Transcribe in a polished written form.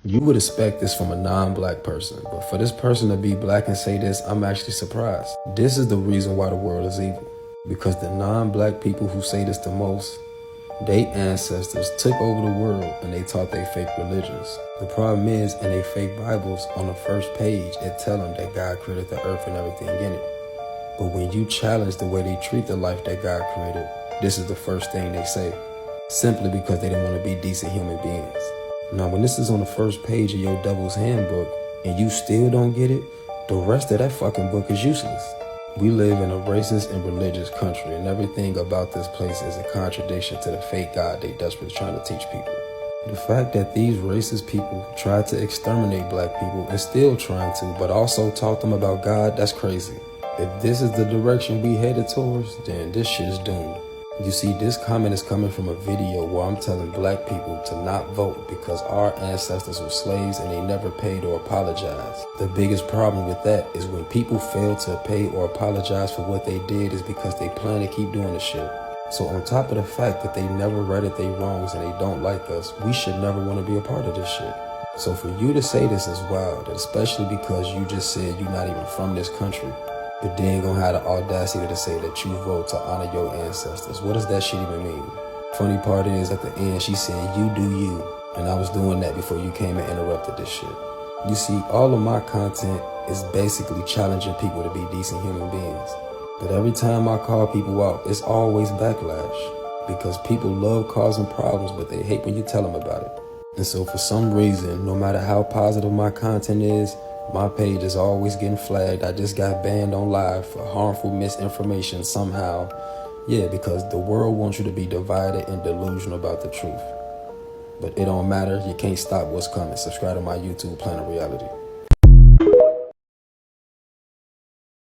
You would expect this from a non-black person, but for this person to be black and say this, I'm actually surprised. This is the reason why the world is evil. Because the non-black people who say this the most, they ancestors took over the world and they taught they fake religions. The problem is, in they fake Bibles, on the first page, it tell them that God created the earth and everything in it. But when you challenge the way they treat the life that God created, this is the first thing they say, simply because they didn't want to be decent human beings. Now, when this is on the first page of your devil's handbook and you still don't get it, the rest of that fucking book is useless. We live in a racist and religious country, and everything about this place is a contradiction to the fake God they desperately trying to teach people. The fact that these racist people tried to exterminate black people and still trying to, but also taught them about God, that's crazy. If this is the direction we headed towards, then this shit is doomed. You see, this comment is coming from a video where I'm telling black people to not vote because our ancestors were slaves and they never paid or apologized. The biggest problem with that is when people fail to pay or apologize for what they did is because they plan to keep doing the shit. So on top of the fact that they never righted their wrongs and they don't like us, we should never want to be a part of this shit. So for you to say this is wild, especially because you just said you're not even from this country. But then gonna have the audacity to say that you vote to honor your ancestors. What does that shit even mean? Funny part is, at the end, she said, you do you. And I was doing that before you came and interrupted this shit. You see, all of my content is basically challenging people to be decent human beings. But every time I call people out, it's always backlash. Because people love causing problems, but they hate when you tell them about it. And so for some reason, no matter how positive my content is, my page is always getting flagged. I just got banned on live for harmful misinformation somehow. Yeah, because the world wants you to be divided and delusional about the truth. But it don't matter. You can't stop what's coming. Subscribe to my YouTube, Planet Reality.